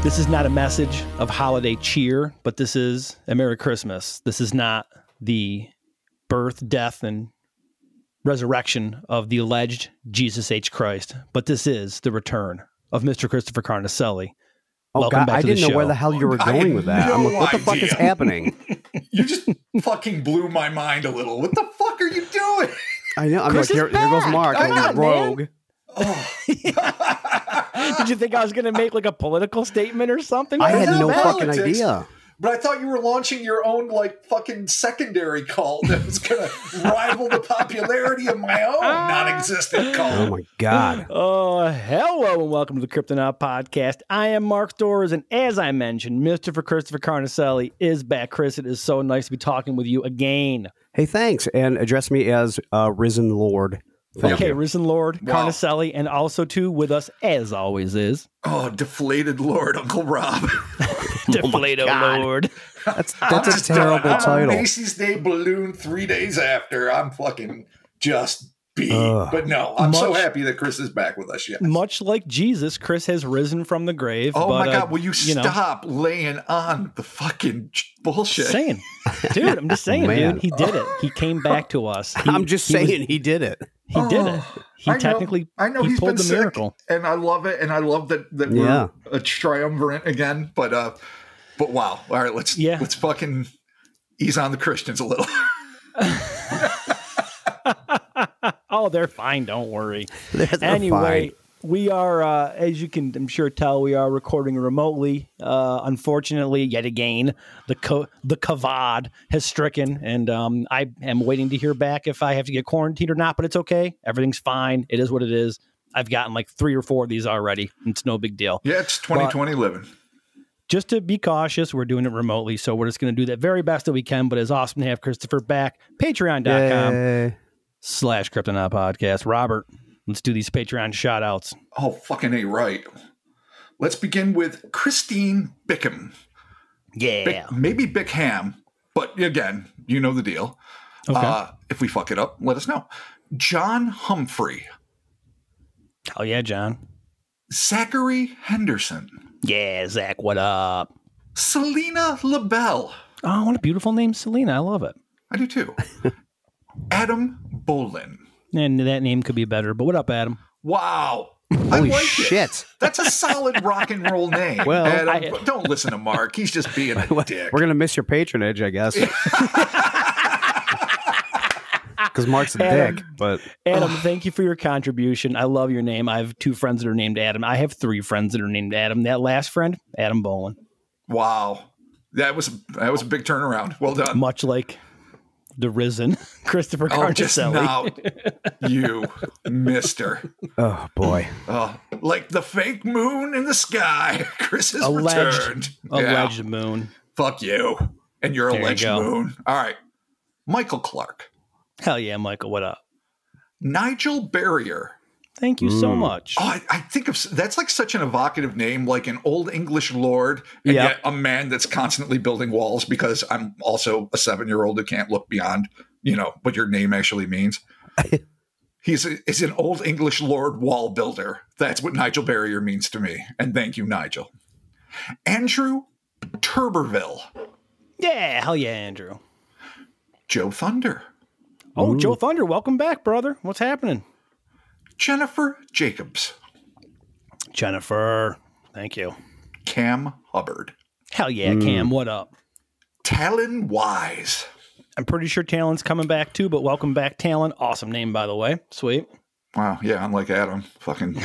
This is not a message of holiday cheer, but this is a Merry Christmas. This is not the birth, death, and resurrection of the alleged Jesus H. Christ, but this is the return of Mr. Christopher Carnicelli. Oh, Welcome God, back I to didn't the know show. where the hell you were going with that. I'm like, what the fuck is happening? You just fucking blew my mind a little. What the fuck are you doing? I know. I'm Chris like, is here goes back. Mark. I know, I'm rogue. Oh. Did you think I was going to make like a political statement or something? I had Yeah, no politics. fucking idea. But I thought you were launching your own, like, fucking secondary cult that was going to rival the popularity of my own non-existent cult. Oh, my God. Oh, hello and welcome to the Kryptonaut Podcast. I am Mark Storrs, and as I mentioned, Mr. Christopher Carnicelli is back. Chris, it is so nice to be talking with you again. Hey, thanks. And address me as Risen Lord. Thank Okay, you. Risen Lord Wow. Carnicelli, and also, too, with us, as always, is Oh, deflated Lord, Uncle Rob. Deflato God. Lord. That's a terrible I'm title. Macy's Day Balloon 3 days after. I'm fucking just beat. Ugh. But no, I'm so Much- happy that Chris is back with us. Yes. Much like Jesus, Chris has risen from the grave. Oh but, my God, will you know, stop laying on the fucking bullshit? saying, dude, I'm just saying, Man. dude, he did it. He came back to us. I'm just saying he did it. He did it. He I know. technically, I know he he's pulled been the sick, miracle. and I love it, and I love that Yeah. we're a triumvirate again. But wow, all right, let's fucking ease on the Christians a little. Oh, they're fine. Don't worry. They're Anyway, fine. we are, as you can, I'm sure, tell, we are recording remotely. Unfortunately, yet again, the COVID has stricken, and I am waiting to hear back if I have to get quarantined or not, but it's okay. Everything's fine. It is what it is. I've gotten like 3 or 4 of these already. It's no big deal. Yeah, it's 2020 living. Just to be cautious, we're doing it remotely, so we're just going to do that very best that we can, but it's awesome to have Christopher back. Patreon.com/Kryptonaut Podcast. Robert, let's do these Patreon shout-outs. Oh, fucking A, right. Let's begin with Christine Bickham. Yeah. Maybe Bickham, but again, you know the deal. Okay. If we fuck it up, let us know. John Humphrey. Oh, yeah, John. Zachary Henderson. Yeah, Zach, what up? Selena LaBelle. Oh, what a beautiful name, Selena. I love it. I do too. Adam Bolin. And that name could be better, but what up, Adam? Wow. I Holy like shit. it. That's a solid rock and roll name. Well, Adam, don't listen to Mark. He's just being a dick. We're going to miss your patronage, I guess. Because Mark's a Adam. dick. But Adam, thank you for your contribution. I love your name. I have 2 friends that are named Adam. I have 3 friends that are named Adam. That last friend, Adam Bolin. Wow. That was a big turnaround. Well done. Much like the risen Christopher Oh, just Carnicelli. now, you mister. oh, boy. Oh, like the fake moon in the sky. Chris has returned. Alleged Yeah. moon. Fuck you. And your There you alleged go. moon. All right. Michael Clark. Hell yeah, Michael, what up? Nigel Barrier. Thank you so much. Oh, I think of that's like such an evocative name, like an old English lord, and Yep. yet a man that's constantly building walls because I'm also a 7-year-old who can't look beyond, what your name actually means. He's an old English lord wall builder. That's what Nigel Barrier means to me. And thank you, Nigel. Andrew Turberville. Yeah, hell yeah, Andrew. Joe Thunder. Oh, Joe Thunder, welcome back, brother. What's happening? Jennifer Jacobs. Jennifer, thank you. Cam Hubbard. Hell yeah, Cam, what up? Talon Wise. I'm pretty sure Talon's coming back too, but welcome back, Talon. Awesome name, by the way. Sweet. Wow, yeah, unlike Adam. Fucking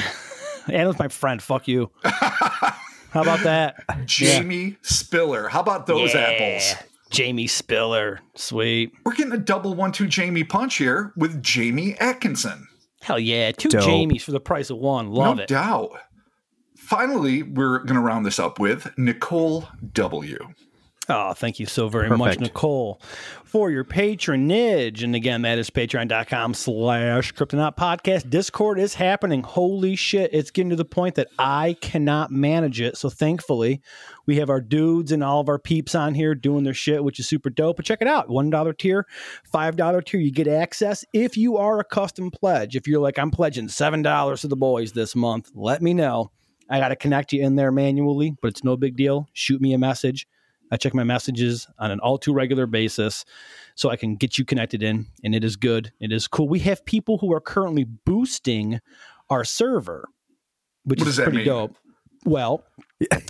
Adam's my friend. Fuck you. How about that? Jamie Spiller. How about those apples? Jamie Spiller. Sweet. We're getting a double 1-2 Jamie punch here with Jamie Atkinson. Hell yeah. 2 Dope. Jamies for the price of 1. Love No it. doubt. Finally, we're going to round this up with Nicole W. Oh, thank you so very much, Perfect. Nicole, for your patronage. And again, that is patreon.com/Kryptonaut Podcast. Discord is happening. Holy shit. It's getting to the point that I cannot manage it. So thankfully, we have our dudes and all of our peeps on here doing their shit, which is super dope. But check it out. $1 tier, $5 tier, you get access. If you are a custom pledge, if you're like, I'm pledging $7 to the boys this month, let me know. I got to connect you in there manually, but it's no big deal. Shoot me a message. I check my messages on an all too regular basis so I can get you connected in, and it is good. It is cool. We have people who are currently boosting our server, which is pretty dope. Well,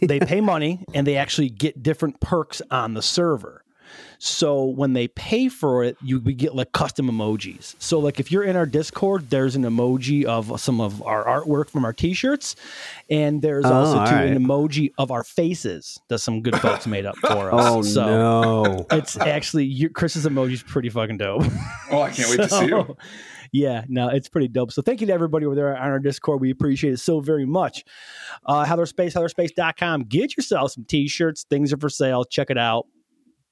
they pay money and they actually get different perks on the server. So when they pay for it, we get like custom emojis. So like if you're in our Discord, there's an emoji of some of our artwork from our t-shirts. And there's also an emoji of our faces that some good folks made up for us. No. It's actually, Chris's emoji is pretty fucking dope. Oh, I can't wait to see you. Yeah, no, it's pretty dope. So thank you to everybody over there on our Discord. We appreciate it so very much. Heatherspace.com. Get yourself some t-shirts. Things are for sale. Check it out.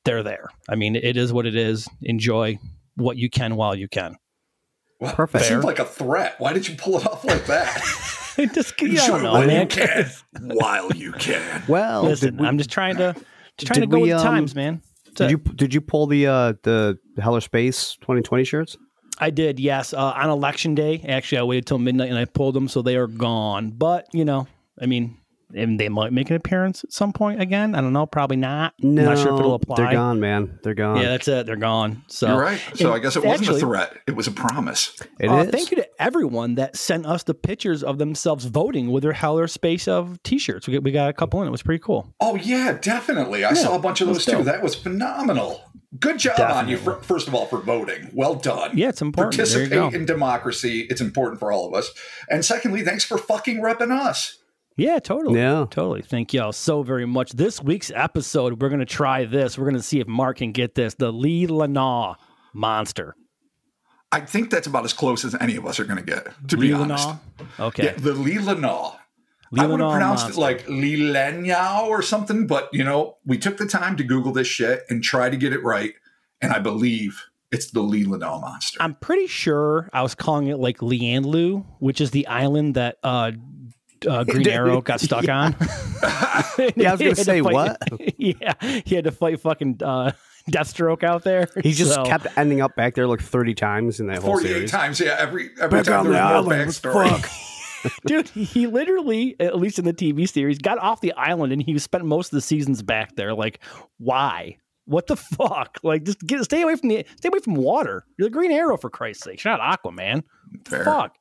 They're there. I mean, it is what it is. Enjoy what you can while you can. Well, perfect. That seemed like a threat. Why did you pull it off like that? Just, I don't know, man. You can, while you can. Well, listen, I'm just trying to go with the times, man. Did you pull the Heller Space 2020 shirts? I did, yes. On election day, actually, I waited till midnight and I pulled them, so they are gone. But I mean. And they might make an appearance at some point again. I don't know. Probably not. No, I'm not sure if it'll apply. They're gone, man. They're gone. Yeah, that's it. They're gone. So you're right. So I guess it wasn't a threat. It was a promise. It is. Thank you to everyone that sent us the pictures of themselves voting with their Heller Space of t-shirts. We got a couple in. It was pretty cool. Oh, yeah, definitely. I saw a bunch of those too. That was phenomenal. Good job on you, first of all, for voting. Well done. Yeah, it's important. Participate in democracy. It's important for all of us. And secondly, thanks for fucking repping us. Yeah, totally. Yeah. Totally. Thank y'all so very much. This week's episode, we're going to try this. We're going to see if Mark can get this. The Leelanau Monster. I think that's about as close as any of us are going to get, to be honest. Okay. Yeah, the Leelanau. I would have pronounced it like Leelanau or something, but, we took the time to Google this shit and try to get it right, and I believe it's the Leelanau Monster. I'm pretty sure I was calling it like Leelanau, which is the island that Green Arrow got stuck on. Yeah, I was going to say, what? Yeah, he had to fight fucking Deathstroke out there. He just kept ending up back there like 30 times in that whole 48 series. times, yeah. Every back time on there the was more island, backstory. Dude, he literally, at least in the TV series, got off the island and he spent most of the seasons back there. Like, why? What the fuck? Like, just stay away from water. You're the Green Arrow, for Christ's sake. You're not Aquaman. Fair. Fuck.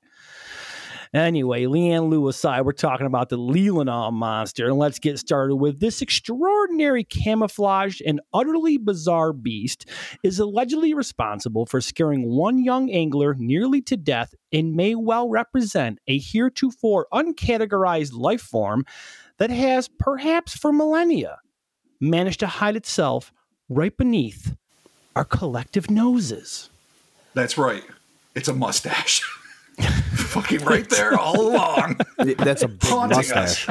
Anyway, Leanne Lou aside, we're talking about the Leelanau Monster, and let's get started with this extraordinary camouflaged and utterly bizarre beast is allegedly responsible for scaring one young angler nearly to death and may well represent a heretofore uncategorized life form that has, perhaps for millennia, managed to hide itself right beneath our collective noses. That's right. It's a mustache. Fucking right there all along. That's a big mustache.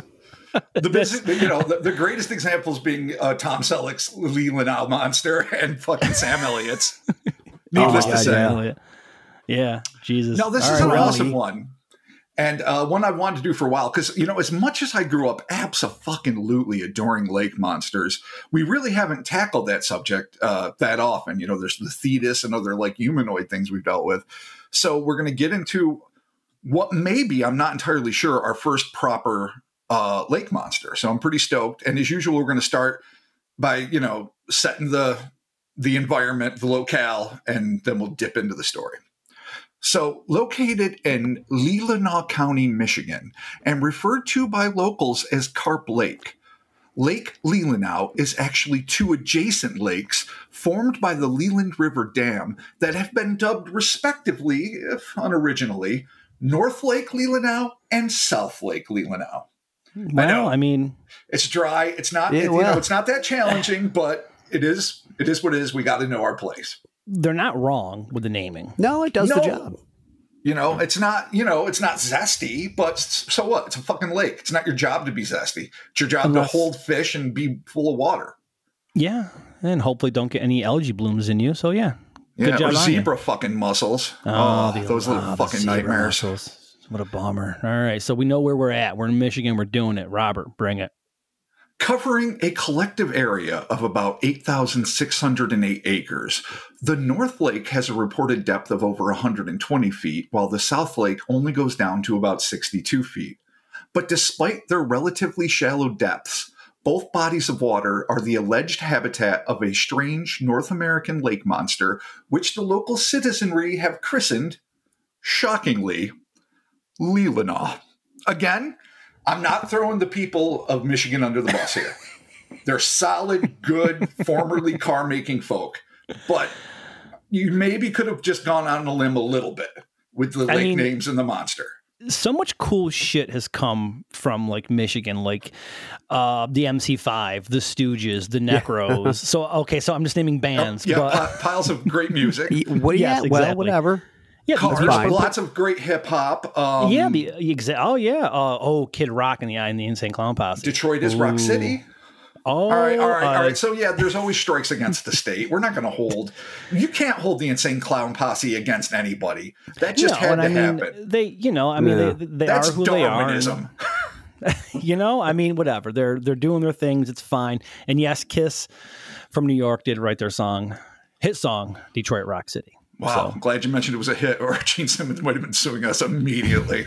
The greatest examples being Tom Selleck's Leelanau Monster and fucking Sam Elliott's. Needless to say. Yeah, Jesus. No, this is an awesome one. And one I wanted to do for a while, because, as much as I grew up abso-fucking-lutely adoring lake monsters, we really haven't tackled that subject that often. There's the Thetis and other humanoid things we've dealt with. So we're going to get into what maybe, I'm not entirely sure, our first proper lake monster. So I'm pretty stoked. And as usual, we're going to start by, setting the environment, the locale, and then we'll dip into the story. So located in Leelanau County, Michigan, and referred to by locals as Carp Lake, Lake Leelanau is actually two adjacent lakes formed by the Leland River Dam that have been dubbed respectively, if unoriginally, North Lake Leelanau and South Lake Leelanau. Well, I know. I mean, it's dry. It's not, it's not that challenging, but it is what it is. We got to know our place. They're not wrong with the naming. No, it does the job. It's not zesty, but so what? It's a fucking lake. It's not your job to be zesty. It's your job to hold fish and be full of water. Yeah. And hopefully don't get any algae blooms in you. So yeah. Good job, or zebra fucking mussels. Those little fucking nightmares. Mussels. What a bummer. All right. So we know where we're at. We're in Michigan. We're doing it. Robert, bring it. Covering a collective area of about 8,608 acres, the North Lake has a reported depth of over 120 feet, while the South Lake only goes down to about 62 feet. But despite their relatively shallow depths, both bodies of water are the alleged habitat of a strange North American lake monster, which the local citizenry have christened, shockingly, Leelanau. Again, I'm not throwing the people of Michigan under the bus here. They're solid, good, formerly car-making folk. But you maybe could have just gone on a limb a little bit with the lake names and the monster. So much cool shit has come from like Michigan, like the MC5, the Stooges, the Necros. So I'm just naming bands. Piles of great music. Exactly. Well, whatever. Yeah, cars, lots of great hip hop. Kid Rock and the Insane Clown Posse. Detroit is Rock City. Oh, all right. So yeah, there's always strikes against the state. We're not going to hold. You can't hold the Insane Clown Posse against anybody. That just had to happen. They That's are who Darwinism. They are. Whatever. They're doing their things. It's fine. And yes, Kiss from New York did write their hit song, Detroit Rock City. Wow, So, I'm glad you mentioned it was a hit, or Gene Simmons might have been suing us immediately.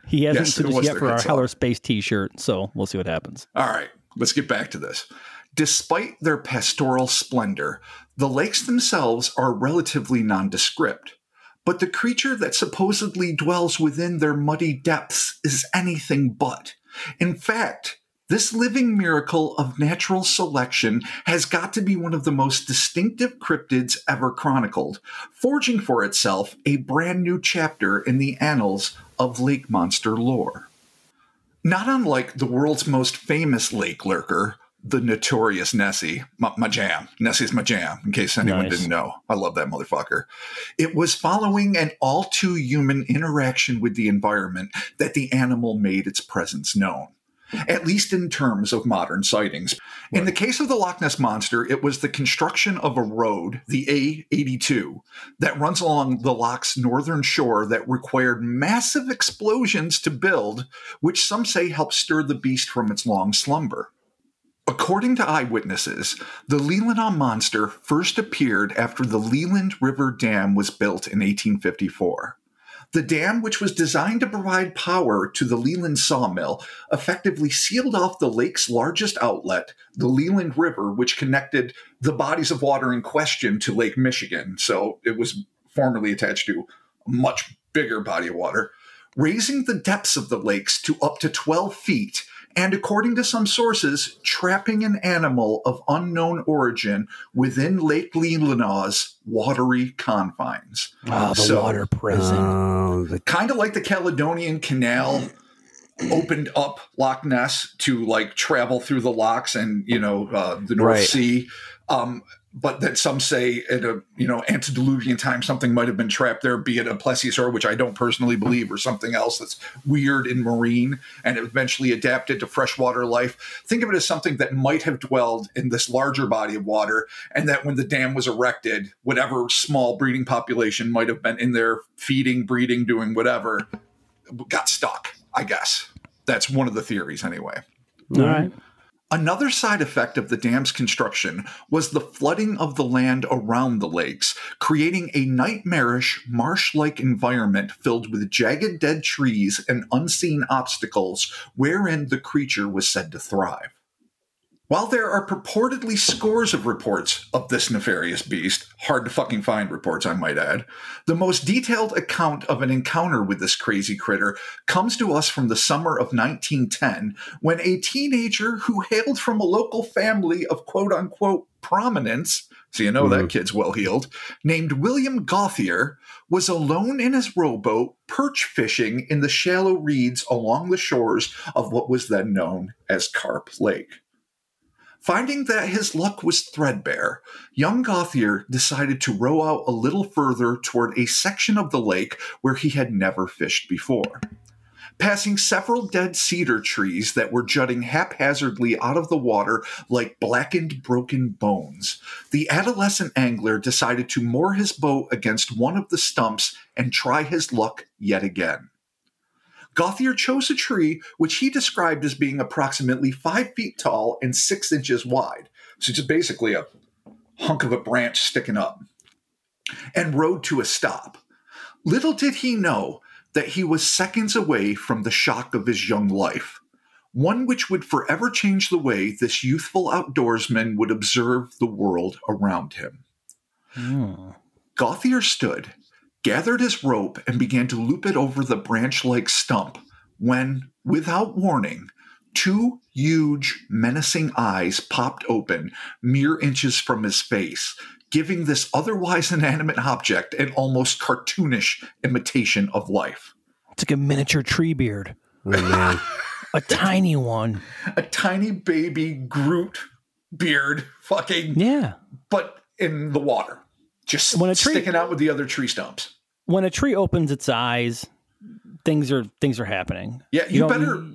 He hasn't sued us yet for our Heller Space t-shirt, so we'll see what happens. All right, let's get back to this. Despite their pastoral splendor, the lakes themselves are relatively nondescript. But the creature that supposedly dwells within their muddy depths is anything but. In fact, this living miracle of natural selection has got to be one of the most distinctive cryptids ever chronicled, forging for itself a brand new chapter in the annals of lake monster lore. Not unlike the world's most famous lake lurker, the notorious Nessie, my jam. Nessie's my jam, in case anyone didn't know. I love that motherfucker. It was following an all-too-human interaction with the environment that the animal made its presence known, at least in terms of modern sightings. In the case of the Loch Ness Monster, it was the construction of a road, the A82, that runs along the loch's northern shore that required massive explosions to build, which some say helped stir the beast from its long slumber. According to eyewitnesses, the Leelanau Monster first appeared after the Leland River Dam was built in 1854. The dam, which was designed to provide power to the Leland sawmill, effectively sealed off the lake's largest outlet, the Leland River, which connected the bodies of water in question to Lake Michigan. So it was formerly attached to a much bigger body of water, raising the depths of the lakes to up to 12 feet, and according to some sources, trapping an animal of unknown origin within Lake Leelanau's watery confines. The water prison. Kind of like the Caledonian Canal opened up Loch Ness to like travel through the lochs and, the North Sea. But that some say at a, antediluvian time, something might have been trapped there, be it a plesiosaur, which I don't personally believe, or something else that's weird and marine, and it eventually adapted to freshwater life. Think of it as something that might have dwelled in this larger body of water, and that when the dam was erected, whatever small breeding population might have been in there feeding, breeding, doing whatever, got stuck, I guess. That's one of the theories anyway. All right. Another side effect of the dam's construction was the flooding of the land around the lakes, creating a nightmarish, marsh-like environment filled with jagged dead trees and unseen obstacles wherein the creature was said to thrive. While there are purportedly scores of reports of this nefarious beast, hard to fucking find reports, I might add, the most detailed account of an encounter with this crazy critter comes to us from the summer of 1910, when a teenager who hailed from a local family of quote-unquote prominence, so that kid's well-heeled, named William Gauthier, was alone in his rowboat perch fishing in the shallow reeds along the shores of what was then known as Carp Lake. Finding that his luck was threadbare, young Gauthier decided to row out a little further toward a section of the lake where he had never fished before. Passing several dead cedar trees that were jutting haphazardly out of the water like blackened, broken bones, the adolescent angler decided to moor his boat against one of the stumps and try his luck yet again. Gauthier chose a tree which he described as being approximately 5 feet tall and 6 inches wide, so just basically a hunk of a branch sticking up, and rode to a stop. Little did he know, that he was seconds away from the shock of his young life, one which would forever change the way this youthful outdoorsman would observe the world around him. Gauthier stood, gathered his rope, and began to loop it over the branch-like stump when, without warning, two huge, menacing eyes popped open mere inches from his face, giving this otherwise inanimate object an almost cartoonish imitation of life. It's like a miniature tree beard. Oh, man. A tiny one. A tiny baby Groot beard, fucking... Yeah. But in the water. Just sticking out with the other tree stumps. When a tree opens its eyes, things are happening. Yeah, you better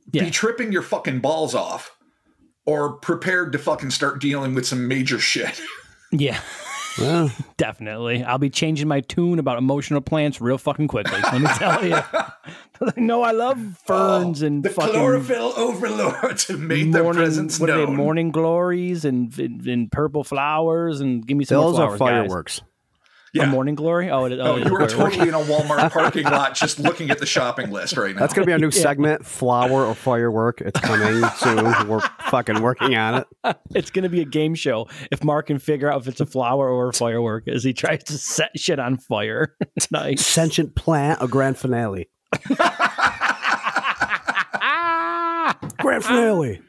be tripping your fucking balls off or prepared to fucking start dealing with some major shit. Yeah. Well, definitely. I'll be changing my tune about emotional plants real fucking quickly. Let me tell you. No, I love ferns and the fucking chlorophyll overlords have made their presence known. What are they? Morning glories and purple flowers and give me some Those more flowers, are fireworks. Guys. Yeah. A morning glory? Oh, you were totally in a Walmart parking lot just looking at the shopping list right now. That's going to be our new segment, flower or firework. It's coming soon. We're fucking working on it. It's going to be a game show if Mark can figure out if it's a flower or a firework as he tries to set shit on fire. Nice. Sentient plant, a grand finale. Grand finale.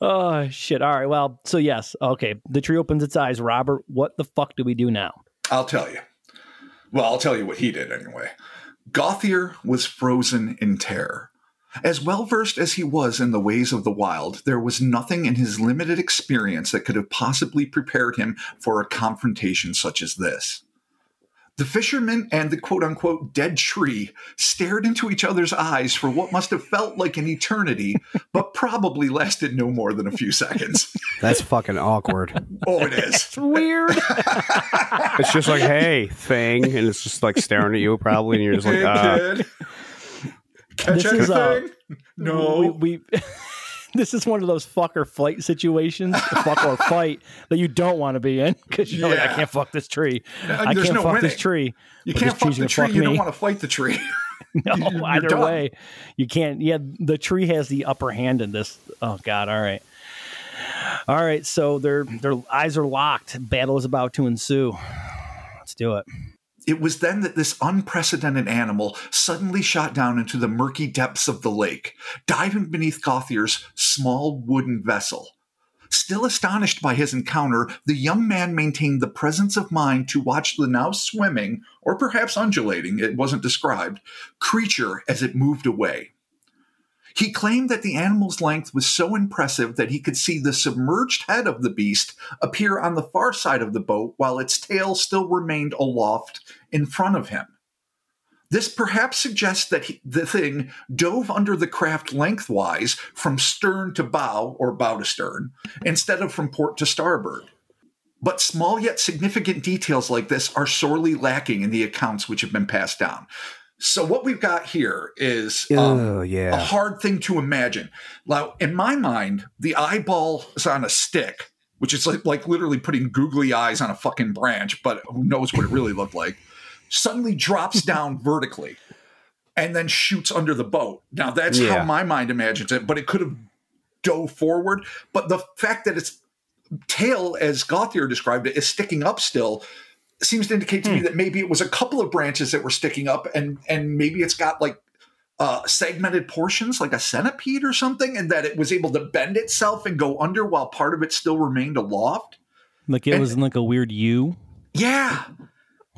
Oh, shit. All right. Well, so yes. Okay. The tree opens its eyes. Robert, what the fuck do we do now? I'll tell you. Well, I'll tell you what he did anyway. Gauthier was frozen in terror. As well-versed as he was in the ways of the wild, there was nothing in his limited experience that could have possibly prepared him for a confrontation such as this. The fisherman and the quote-unquote dead tree stared into each other's eyes for what must have felt like an eternity, but probably lasted no more than a few seconds. That's fucking awkward. Oh, it is. It's weird. It's just like, hey, thing, and it's just like staring at you probably, and you're just like, kid. Catch anything? No. We This is one of those fuck or flight situations, fuck or fight, that you don't want to be in because you're like, I can't fuck this tree. I can't fuck this tree. You can't fuck the tree. You don't want to fight the tree. No, either way, you can't. Yeah, the tree has the upper hand in this. Oh God! All right. So their eyes are locked. Battle is about to ensue. Let's do it. It was then that this unprecedented animal suddenly shot down into the murky depths of the lake, diving beneath Gauthier's small wooden vessel. Still astonished by his encounter, the young man maintained the presence of mind to watch the now swimming, or perhaps undulating, it wasn't described, creature as it moved away. He claimed that the animal's length was so impressive that he could see the submerged head of the beast appear on the far side of the boat while its tail still remained aloft in front of him. This perhaps suggests that the thing dove under the craft lengthwise from stern to bow, or bow to stern, instead of from port to starboard. But small yet significant details like this are sorely lacking in the accounts which have been passed down. So what we've got here is a hard thing to imagine. Now, in my mind, the eyeball is on a stick, which is like literally putting googly eyes on a fucking branch, but who knows what it really looked like, suddenly drops down vertically and then shoots under the boat. Now, that's how my mind imagines it, but it could have dove forward. But the fact that its tail, as Gauthier described it, is sticking up still seems to indicate to me that maybe it was a couple of branches that were sticking up and maybe it's got like segmented portions like a centipede or something, and that it was able to bend itself and go under while part of it still remained aloft. Like it was in like a weird U? Yeah.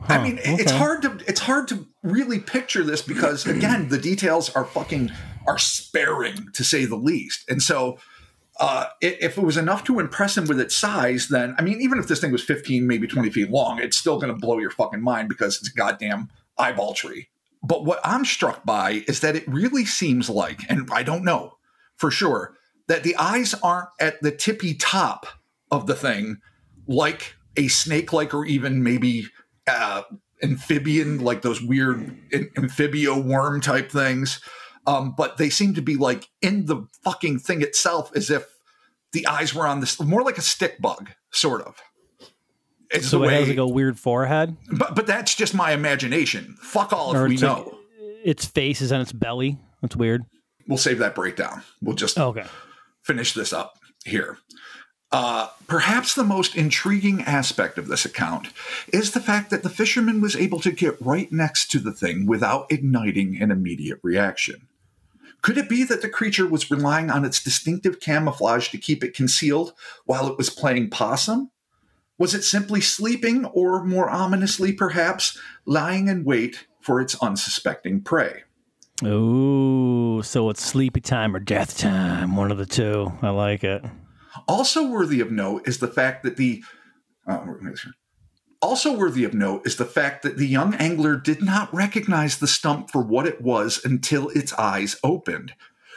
I mean, it's hard to really picture this because, again, the details are sparing, to say the least. And so if it was enough to impress him with its size, then, I mean, even if this thing was 15, maybe 20 feet long, it's still going to blow your fucking mind because it's a goddamn eyeball tree. But what I'm struck by is that it really seems like, and I don't know for sure, that the eyes aren't at the tippy top of the thing like a snake-like or even maybe amphibian, like those weird amphibio worm type things. But they seem to be like in the fucking thing itself, as if the eyes were on this, more like a stick bug, sort of. So it has like a weird forehead? But that's just my imagination. Fuck all if we know. its face is on its belly. That's weird. We'll save that breakdown. We'll just finish this up here. Perhaps the most intriguing aspect of this account is the fact that the fisherman was able to get right next to the thing without igniting an immediate reaction. Could it be that the creature was relying on its distinctive camouflage to keep it concealed while it was playing possum? Was it simply sleeping, or more ominously perhaps, lying in wait for its unsuspecting prey? Ooh, so it's sleepy time or death time, one of the two. I like it. Also worthy of note is the fact that the young angler did not recognize the stump for what it was until its eyes opened,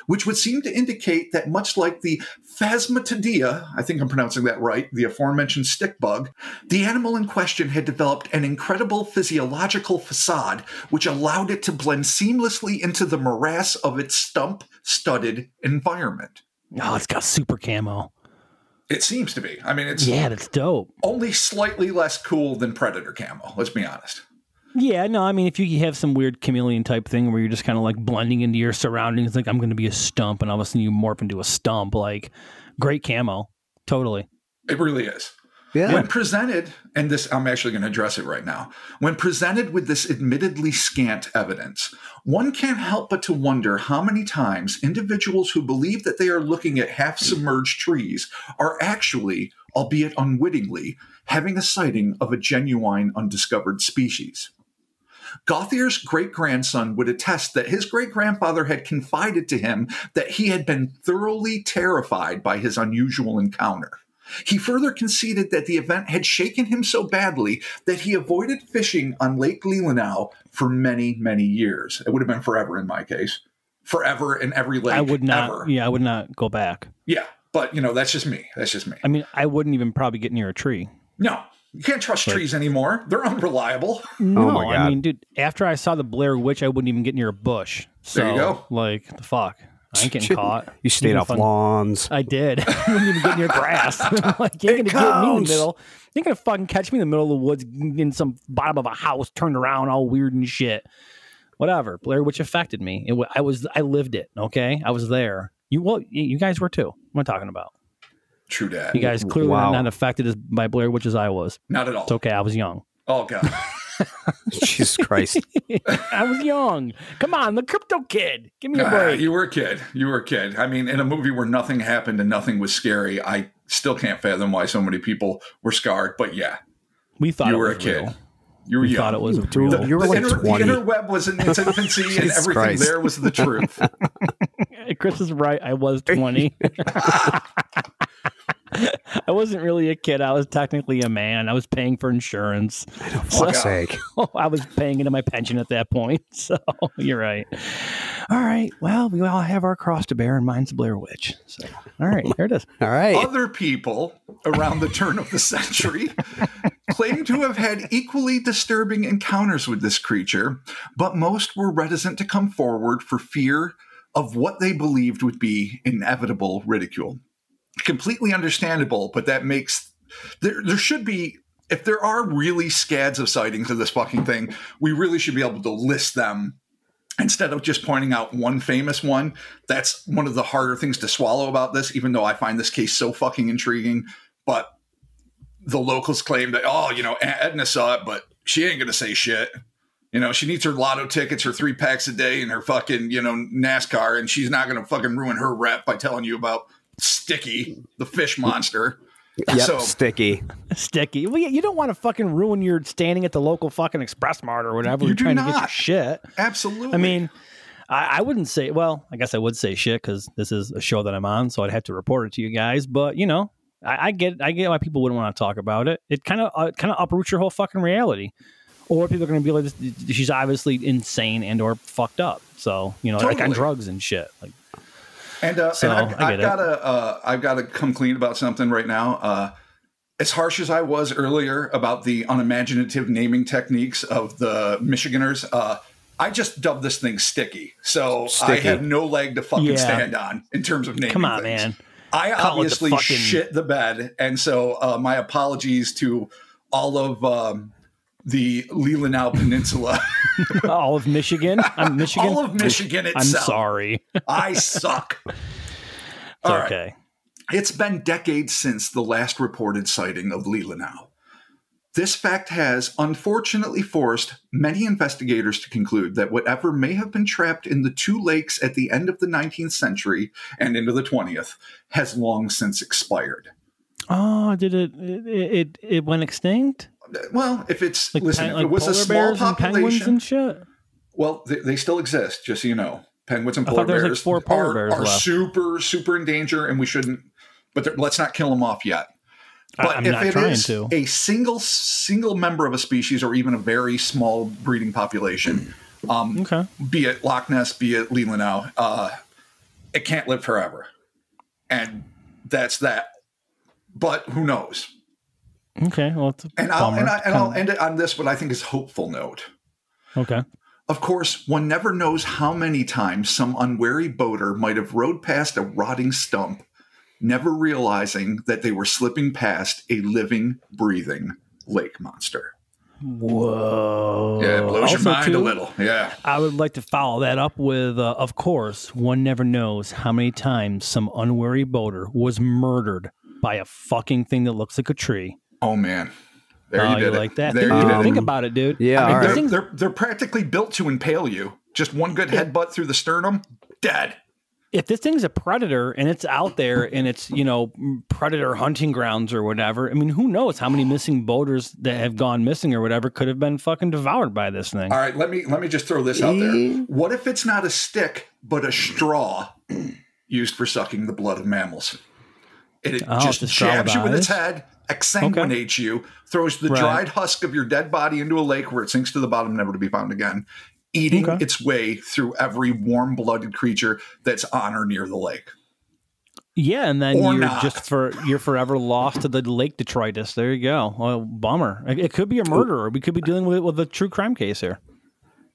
which would seem to indicate that much like the Phasmatodea, I think I'm pronouncing that right, the aforementioned stick bug, the animal in question had developed an incredible physiological facade which allowed it to blend seamlessly into the morass of its stump-studded environment. Oh, it's got super camo. It seems to be. I mean, it's that's dope. Only slightly less cool than Predator camo, let's be honest. Yeah, no, I mean, if you have some weird chameleon type thing where you're just kind of like blending into your surroundings, like I'm going to be a stump, and all of a sudden you morph into a stump, like great camo. Totally. It really is. Yeah. When presented, and this, I'm actually going to address it right now. When presented with this admittedly scant evidence, one can't help but to wonder how many times individuals who believe that they are looking at half-submerged trees are actually, albeit unwittingly, having a sighting of a genuine undiscovered species. Gauthier's great-grandson would attest that his great-grandfather had confided to him that he had been thoroughly terrified by his unusual encounter. He further conceded that the event had shaken him so badly that he avoided fishing on Lake Leelanau for many, many years. It would have been forever in my case. Forever in every lake. I would not. Ever. Yeah, I would not go back. Yeah, but that's just me. That's just me. I mean, I wouldn't even probably get near a tree. No, you can't trust trees anymore. They're unreliable. No, Oh my God. I mean, dude, after I saw the Blair Witch, I wouldn't even get near a bush. So, there you go. Like, the fuck? I ain't getting caught. You stayed off lawns. I did. I wouldn't even get near grass. Like, you ain't gonna get me in the middle. You ain't gonna fucking catch me in the middle of the woods in some bottom of a house, turned around, all weird and shit. Whatever. Blair Witch affected me. I lived it. Okay, I was there. You guys were too. What am I talking about? True dat. You guys clearly not affected by Blair Witch as I was. Not at all. It's okay. I was young. Oh God. Jesus Christ. I was young. Come on, the crypto kid. Give me a break. You were a kid. You were a kid. I mean, in a movie where nothing happened and nothing was scary, I still can't fathom why so many people were scarred. But yeah, we thought you it were was a kid. real. You were young. Thought it was real. You were like 20. The interweb was in its infancy, and everything Christ. there was the truth. Chris is right. I was 20. I wasn't really a kid. I was technically a man. I was paying for insurance. For fuck's sake. I was paying into my pension at that point. So you're right. All right. Well, we all have our cross to bear, and mine's Blair Witch. So, all right. Here it is. All right. Other people around the turn of the century claim to have had equally disturbing encounters with this creature, but most were reticent to come forward for fear of what they believed would be inevitable ridicule. Completely understandable, but that makes there should be, if there are really scads of sightings of this fucking thing, we really should be able to list them instead of just pointing out one famous one. That's one of the harder things to swallow about this, even though I find this case so fucking intriguing. But the locals claim that, Edna saw it, but she ain't gonna say shit. She needs her lotto tickets, her 3 packs a day, and her fucking, NASCAR, and she's not gonna fucking ruin her rep by telling you about Sticky, the fish monster. Yep, Sticky. Well, you don't want to fucking ruin your standing at the local fucking Express Mart or whatever. You're trying to get your shit. Absolutely. I mean, I wouldn't say, well, I guess I would say shit because this is a show that I'm on, so I'd have to report it to you guys. But, I get why people wouldn't want to talk about it. It kind of uproots your whole fucking reality. Or people are going to be like, she's obviously insane and or fucked up. So, totally. Like on drugs and shit. Like, And I've got to come clean about something right now. As harsh as I was earlier about the unimaginative naming techniques of the Michiganers, I just dubbed this thing Sticky. So Sticky. I have no leg to fucking stand on in terms of naming Come on, things. Man. I obviously shit the bed. And so my apologies to all of the Leelanau Peninsula. All of Michigan? I'm Michigan? All of Michigan itself. I'm sorry. I suck. It's All okay. Right. It's been decades since the last reported sighting of Leelanau. This fact has unfortunately forced many investigators to conclude that whatever may have been trapped in the two lakes at the end of the 19th century and into the 20th has long since expired. Oh, did it went extinct? Well, if it's Like listen, if like it was a polar small bears and penguins population, and shit. well, they still exist, just so you know. Penguins and I polar thought there was, like, bears 4 polar bears are left. super in danger, and we shouldn't. But let's not kill them off yet. But I'm if not it trying is to. a single member of a species, or even a very small breeding population, Okay. be it Loch Ness, be it Leelanau, it can't live forever, and that's that. But who knows? Okay. Well, it's a bummer. I'll end it on this, what I think is hopeful note. Okay. Of course, one never knows how many times some unwary boater might have rowed past a rotting stump, never realizing that they were slipping past a living, breathing lake monster. Whoa. Yeah, it blows your Also, mind too, a little. Yeah. I would like to follow that up with, of course, one never knows how many times some unwary boater was murdered by a fucking thing that looks like a tree. Oh, man. There Oh, you did it. like that? There Dude, you did think it. about it, dude. Yeah, I mean, all this right. thing's- They're practically built to impale you. Just one good headbutt through the sternum, dead. if this thing's a predator and it's out there and it's, predator hunting grounds or whatever, I mean, who knows how many missing boaters that have gone missing or whatever could have been fucking devoured by this thing. All right, let me just throw this out there. What if it's not a stick, but a straw used for sucking the blood of mammals? It just it's a straw jabs you with with its eyes? head, exsanguinates you, throws the Right. dried husk of your dead body into a lake where it sinks to the bottom, never to be found again, eating its way through every warm-blooded creature that's on or near the lake. Yeah, and then Or you're not. you're forever lost to the lake detritus. There you go. Well, bummer. It could be a murderer. We could be dealing with a true crime case here.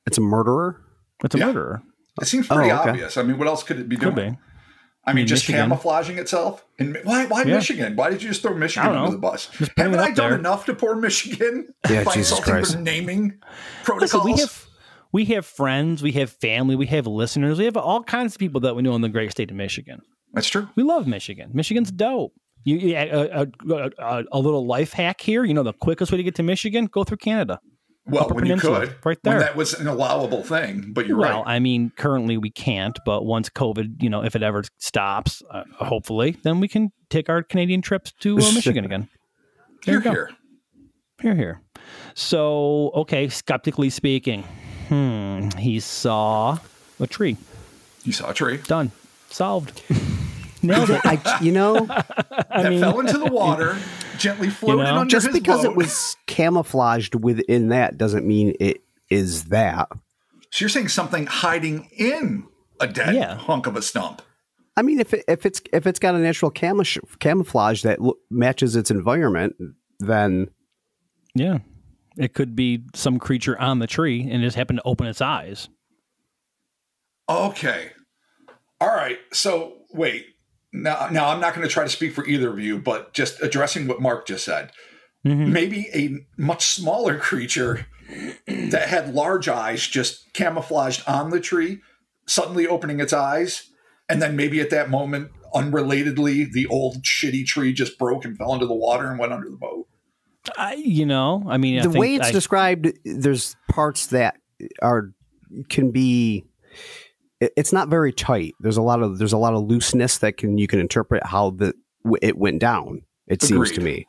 It's a murderer? It's a Yeah. murderer. It seems pretty okay. obvious. I mean, what else could it be doing? Could be. I mean, just Michigan. camouflaging itself. And why Yeah. Michigan? Why did you just throw Michigan I don't under know. the bus? Just putting Haven't it I up done there. enough to poor Michigan Yeah, by Jesus insulting Christ. their naming Listen, protocols? we have friends, we have family, we have listeners, we have all kinds of people that we know in the great state of Michigan. That's true. We love Michigan. Michigan's dope. A little life hack here. The quickest way to get to Michigan, go through Canada. Well, Upper when you Peninsula, could, right when there. that was an allowable thing, but you're Well, right. I mean, currently we can't, but once COVID, if it ever stops, hopefully, then we can take our Canadian trips to Michigan again. There Here, you go. here. Here. So, okay, skeptically speaking, he saw a tree. You saw a tree Done. Solved. Nailed it. that fell into the water, gently floated under Just his because boat. it was camouflaged within that doesn't mean it is that. So you're saying something hiding in a dead Yeah. hunk of a stump? I mean, if it's got a natural camouflage that matches its environment, then Yeah. It could be some creature on the tree and just happened to open its eyes. Okay. All right. So wait. Now I'm not going to try to speak for either of you, but just addressing what Mark just said. Maybe a much smaller creature that had large eyes just camouflaged on the tree, suddenly opening its eyes, and then maybe at that moment, unrelatedly, the old shitty tree just broke and fell into the water and went under the boat. I mean, the way it's described, there's parts that can be. It's not very tight. There's a lot of looseness that you can interpret how it went down. It seems to me.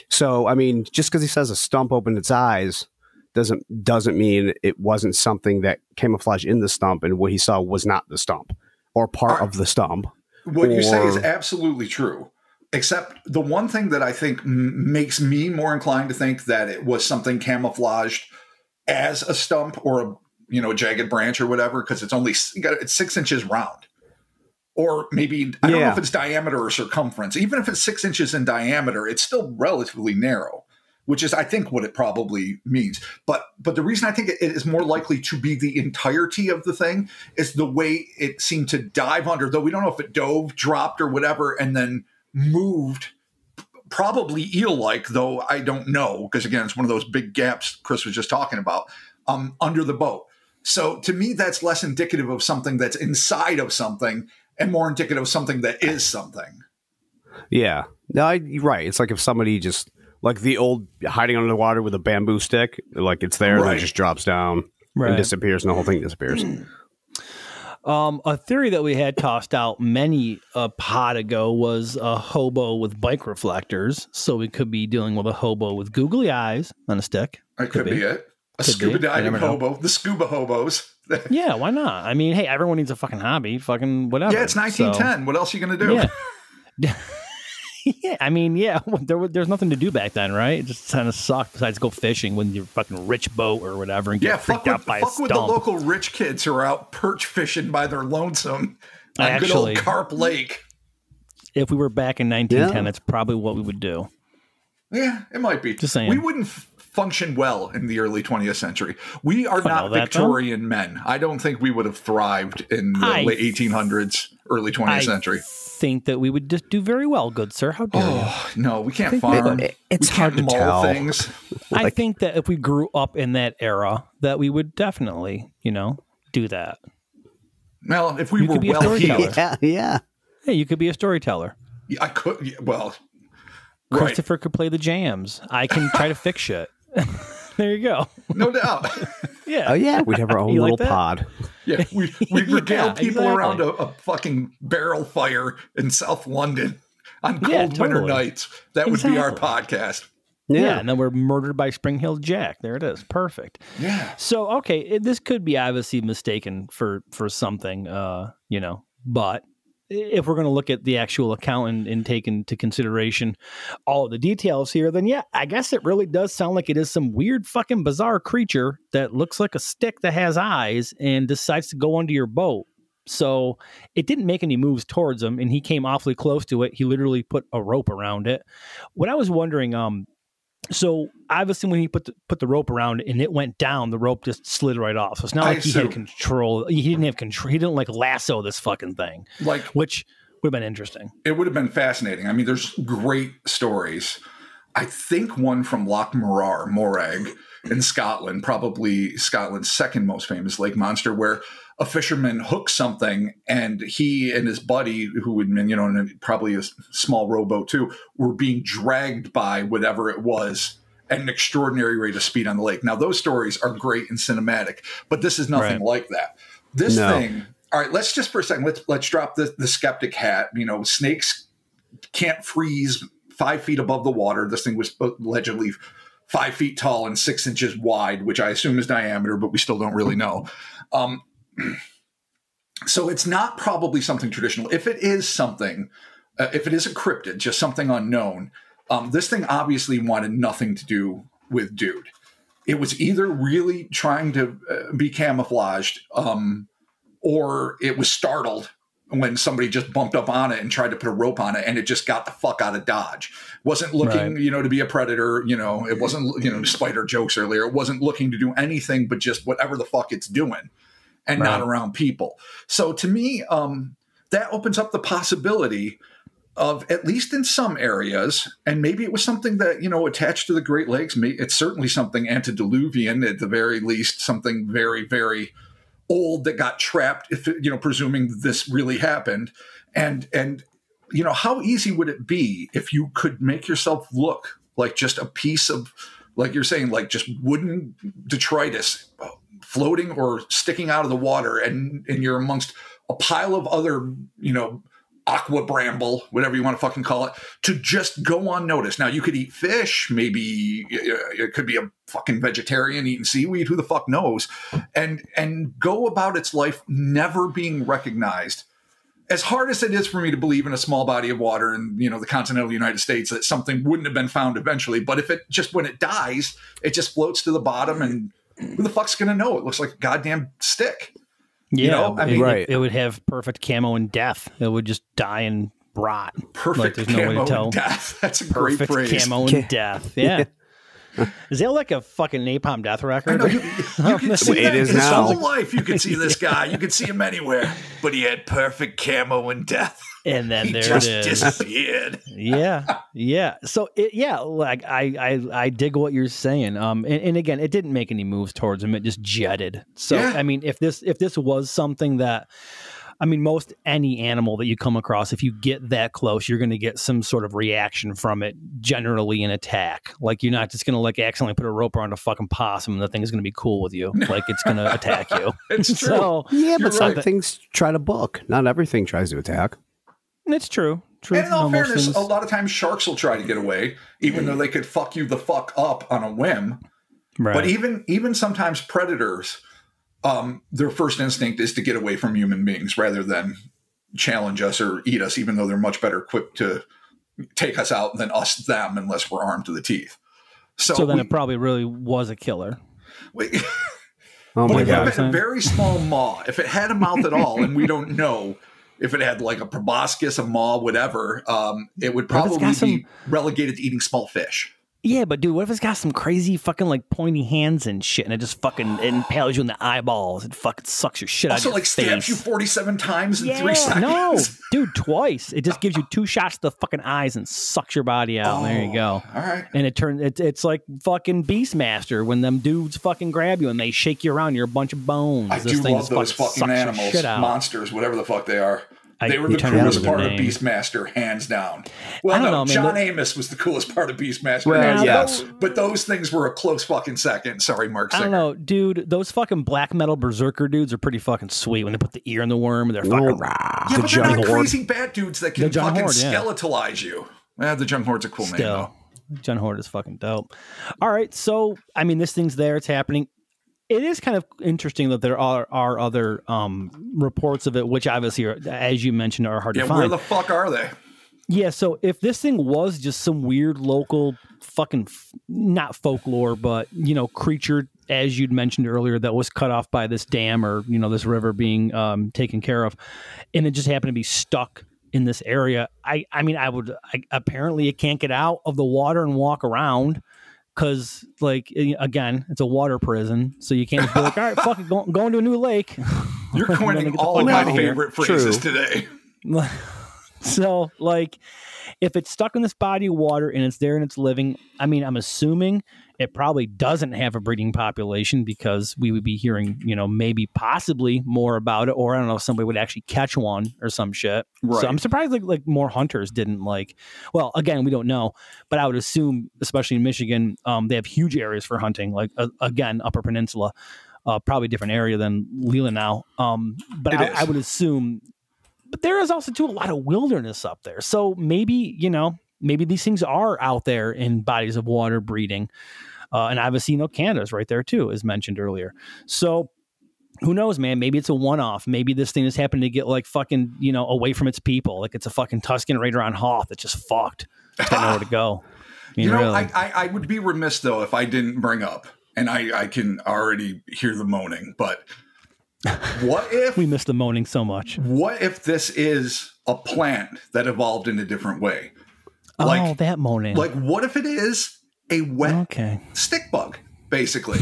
So I mean, just because he says a stump opened its eyes doesn't mean it wasn't something that camouflaged in the stump, and what he saw was not the stump or part of the stump. What you say is absolutely true. Except the one thing that I think makes me more inclined to think that it was something camouflaged as a stump or a jagged branch or whatever, because it's 6 inches round. Or maybe, I don't know if it's diameter or circumference. Even if it's 6 inches in diameter, it's still relatively narrow, which is, I think, what it probably means. But the reason I think it is more likely to be the entirety of the thing is the way it seemed to dive under, though we don't know if it dove, dropped, or whatever, and then moved probably eel-like, though I don't know, because again, it's one of those big gaps Chris was just talking about, under the boat. So to me, that's less indicative of something that's inside of something and more indicative of something that is something. Yeah. No, you're right. It's like if somebody just, like the old hiding under the water with a bamboo stick, like it's there and it just drops down and disappears and the whole thing disappears. A theory that we had tossed out many a pod ago was a hobo with bike reflectors. So we could be dealing with a hobo with googly eyes on a stick. It could be it. A scuba diving hobo. The scuba hobos. Yeah, why not? I mean, hey, everyone needs a fucking hobby. Fucking whatever. Yeah, it's 1910. So, what else are you going to do? Yeah. Yeah, I mean, yeah, there's nothing to do back then, right? It just kind of sucked besides go fishing when you're fucking rich boat or whatever and get freaked out by a stump. Fuck with the local rich kids who are out perch fishing by their lonesome on good old Carp Lake. If we were back in 1910, that's probably what we would do. Yeah, it might be. Just saying. We wouldn't function well in the early 20th century. We are not Victorian men. I don't think we would have thrived in the late 1800s, early 20th century. Think that we would just do very well, good sir. How dare you? No, we can't farm. It's hard to tell things. I think that if we grew up in that era, that we would definitely, do that. Well, if we were well-heeled. Yeah. Hey, you could be a storyteller. Yeah, I could. Well, Christopher could play the jams. I can try to fix shit. There you go. No doubt. Yeah. Oh, yeah. We'd have our own little pod. Yeah. We regale people around a fucking barrel fire in South London on cold winter nights. That would be our podcast. Yeah. And then we're murdered by Spring Hill Jack. There it is. Perfect. Yeah. So, okay. This could be obviously mistaken for something, but if we're going to look at the actual account and take into consideration all of the details here, then yeah, I guess it really does sound like it is some weird fucking bizarre creature that looks like a stick that has eyes and decides to go under your boat. So it didn't make any moves towards him, and he came awfully close to it. He literally put a rope around it. What I was wondering, so obviously when he put the rope around and it went down, the rope just slid right off. So it's not like he had control. He didn't have control. He didn't like lasso this fucking thing, which would have been interesting. It would have been fascinating. I mean, there's great stories. I think one from Loch Morag in Scotland, probably Scotland's second most famous lake monster, where a fisherman hooked something and he and his buddy, who would have been, in probably a small rowboat too, were being dragged by whatever it was at an extraordinary rate of speed on the lake. Now, those stories are great and cinematic, but this is nothing like that. This thing, all right, let's just for a second, let's drop the skeptic hat. Snakes can't freeze 5 feet above the water. This thing was allegedly 5 feet tall and 6 inches wide, which I assume is diameter, but we still don't really know. So it's not probably something traditional. If it is something, if it is a cryptid, just something unknown, this thing obviously wanted nothing to do with dude. It was either really trying to be camouflaged, or it was startled when somebody just bumped up on it and tried to put a rope on it, and it just got the fuck out of Dodge. Wasn't looking, to be a predator. It wasn't, spider jokes earlier. It wasn't looking to do anything but just whatever the fuck it's doing, and not around people. So to me, that opens up the possibility of, at least in some areas, and maybe it was something that, attached to the Great Lakes. It's certainly something antediluvian, at the very least, something very, very old that got trapped, if presuming this really happened. And how easy would it be if you could make yourself look like just a piece of, like you're saying, like just wooden detritus floating or sticking out of the water, and you're amongst a pile of other, aqua bramble, whatever you want to fucking call it, to just go unnoticed. Now, you could eat fish, maybe it could be a fucking vegetarian eating seaweed, who the fuck knows, and go about its life never being recognized. As hard as it is for me to believe in a small body of water in, the continental United States, that something wouldn't have been found eventually, but if it just, when it dies, it just floats to the bottom, and who the fuck's going to know? It looks like a goddamn stick. Yeah, it would have perfect camo and death. It would just die and rot. Perfect there's no way to tell. Death. That's a great phrase. Perfect camo and death. Yeah. Is that like a fucking Napalm Death record? I know, you can see It that is his now. whole life. You could see this guy. You could see him anywhere. But he had perfect camo and death. And then He there just it is. disappeared. Yeah. So like I dig what you're saying. And again, it didn't make any moves towards him. It just jetted. So Yeah. I mean, if this was something that, I mean, most any animal that you come across, if you get that close, you're going to get some sort of reaction from it, generally an attack. Like, you're not just going to like accidentally put a rope around a fucking possum and the thing is going to be cool with you. Like, it's going to attack you. It's true. So, Yeah, but some right. things try to book. Not everything tries to attack. it's true. True. And in all Most fairness, things- a lot of times sharks will try to get away, even though they could fuck you the fuck up on a whim. right. But even sometimes predators, their first instinct is to get away from human beings rather than challenge us or eat us, even though they're much better equipped to take us out than us them, unless we're armed to the teeth. So then it probably really was a killer. Oh But my if it god! had a very small maw, if it had a mouth at all, and we don't know if it had like a proboscis, a maw, whatever, it would What if it's probably got some- be relegated to eating small fish. Yeah, but dude, what if it's got some crazy fucking like pointy hands and shit, and it just fucking impales you in the eyeballs? It fucking sucks your shit out Also, of your like stabs face. you 47 times in 3 Yeah, seconds. no, dude, twice. It just gives you 2 shots to the fucking eyes and sucks your body out. And there you go. All right. And it's like fucking Beastmaster when them dudes fucking grab you and they shake you around. You're a bunch of bones. I This do thing love just those sucks fucking your animals, shit out. monsters, whatever the fuck they are. They were you the turn around coolest with their part of name. Beastmaster, hands down. Well, I don't no, know, man, John the- Amos was the coolest part of Beastmaster, Well, hands yes. down. But those things were a close fucking second. Sorry, Mark I Singer. don't know, dude. Those fucking black metal berserker dudes are pretty fucking sweet when they put the ear in the worm and they're fucking. Yeah, The but they're Jung not Horde. crazy bat dudes that can The Jung fucking Horde, yeah. skeletalize you. The Jung Horde's a cool name, Still, though. John Horde is fucking dope. All right, so I mean, this thing's there; it's happening. It is kind of interesting that there are other reports of it, which obviously, as you mentioned, are hard Yeah, to find. where the fuck are they? Yeah, so if this thing was just some weird local fucking not folklore, but creature, as you'd mentioned earlier, that was cut off by this dam or this river being taken care of, and it just happened to be stuck in this area, I mean, apparently it can't get out of the water and walk around. Because, like, again, it's a water prison, so you can't just be like, all right, fuck it, go into a new lake. You're Gonna coining get the all of fuck my outta here. favorite phrases True. today. So, like, if it's stuck in this body of water and it's there and it's living, I mean, I'm assuming it probably doesn't have a breeding population because we would be hearing, maybe possibly more about it, or I don't know if somebody would actually catch one or some shit. Right. So I'm surprised like more hunters didn't well, again, we don't know, but I would assume, especially in Michigan, they have huge areas for hunting, like again, Upper Peninsula, probably a different area than Leelanau. But It is. I would assume. But there is also too a lot of wilderness up there. So maybe, maybe these things are out there in bodies of water breeding. And obviously, Canada's right there too, as mentioned earlier. So who knows, man? Maybe it's a one-off. Maybe this thing has happened to get like fucking, away from its people. Like it's a fucking Tuscan Raider on Hoth that's just fucked. It's got nowhere to go. I mean, really. I would be remiss, though, if I didn't bring up, and I can already hear the moaning, but what if We miss the moaning so much. what if this is a plant that evolved in a different way? Oh, that moaning. Like, what if it is a wet Okay. stick bug, basically?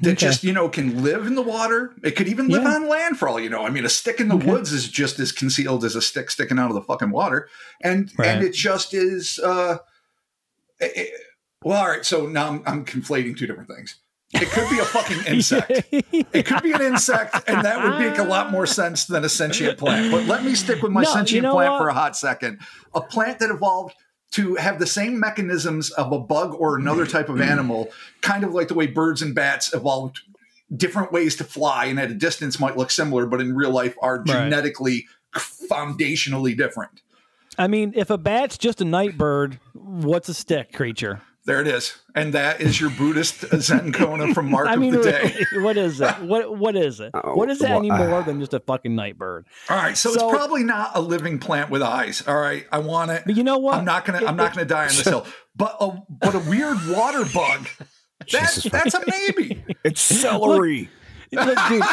That just, can live in the water. It could even live Yeah. on land for all you know. I mean, a stick in the woods is just as concealed as a stick sticking out of the fucking water. And Right. it just is, well, all right. So now I'm conflating two different things. It could be a fucking insect. It could be an insect, and that would make a lot more sense than a sentient plant. But let me stick with my No, sentient you know plant what? for a hot second. A plant that evolved to have the same mechanisms of a bug or another type of animal, kind of like the way birds and bats evolved different ways to fly, and at a distance might look similar, but in real life are genetically, foundationally different. I mean, if a bat's just a night bird, what's a stick creature? There it is. And that is your Buddhist Zen Kona from Mark I mean, of the Day. what is it? What is it? What is it any more than just a fucking night bird? All right, so it's probably not a living plant with eyes. All right, I want it. But you know what? I'm not gonna die on this hill. But a weird water bug. That's a maybe. It's celery. Look, dude,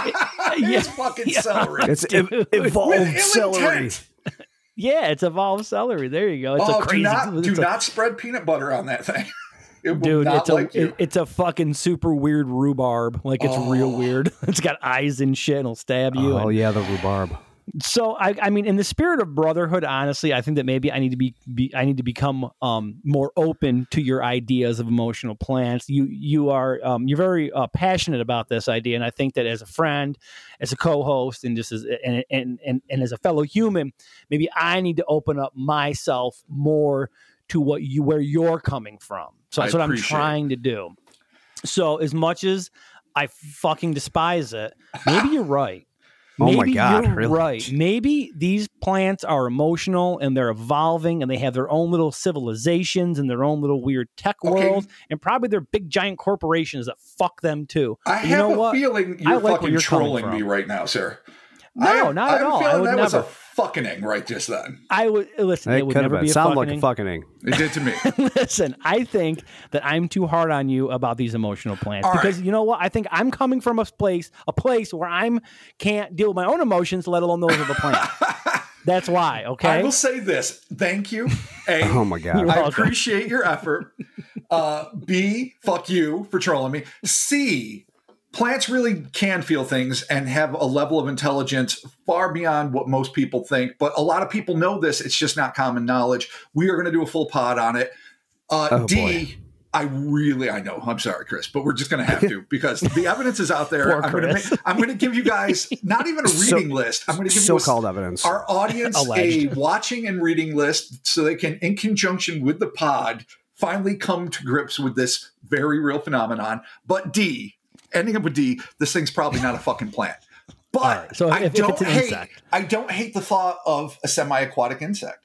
It's fucking celery. It's evolved With ill celery. intent. yeah, it's evolved celery. There you go. It's a crazy. Do not spread peanut butter on that thing. It will Dude, not like you. it's a fucking super weird rhubarb. Like, it's real weird. It's got eyes and shit, and it'll stab you. Oh, yeah, the rhubarb. So I mean, in the spirit of brotherhood, honestly, I think that maybe I need to become more open to your ideas of emotional plants. You're very passionate about this idea, and I think that as a friend, as a co-host, and just as and as a fellow human, maybe I need to open up myself more to where you're coming from. So that's what I'm trying to do. So as much as I fucking despise it, maybe you're right. Maybe oh my God, you're really? right. Maybe these plants are emotional and they're evolving and they have their own little civilizations and their own little weird tech world, and probably they're big giant corporations that fuck them too. I have a feeling you're fucking trolling me right now, sir. No, not at all. I would that never. was a fucking right just then. I would listen. It would never be a sound fucking. like a fucking. It did to me. Listen, I think that I'm too hard on you about these emotional plants because you know what? I think I'm coming from a place where I can't deal with my own emotions, let alone those of the plant. That's why. Okay. I will say this. Thank you. A, oh my God. I appreciate your effort. B, fuck you for trolling me. C, plants really can feel things and have a level of intelligence far beyond what most people think. But a lot of people know this. It's just not common knowledge. We are going to do a full pod on it. D, boy. I know. I'm sorry, Chris, but we're just going to have to because the evidence is out there. I'm going to give you guys not even a reading list. I'm going to give so-called evidence. Our audience a watching and reading list so they can, in conjunction with the pod, finally come to grips with this very real phenomenon. But D, ending up with D, this thing's probably not a fucking plant. But right, so if it's an insect. I don't hate the thought of a semi-aquatic insect.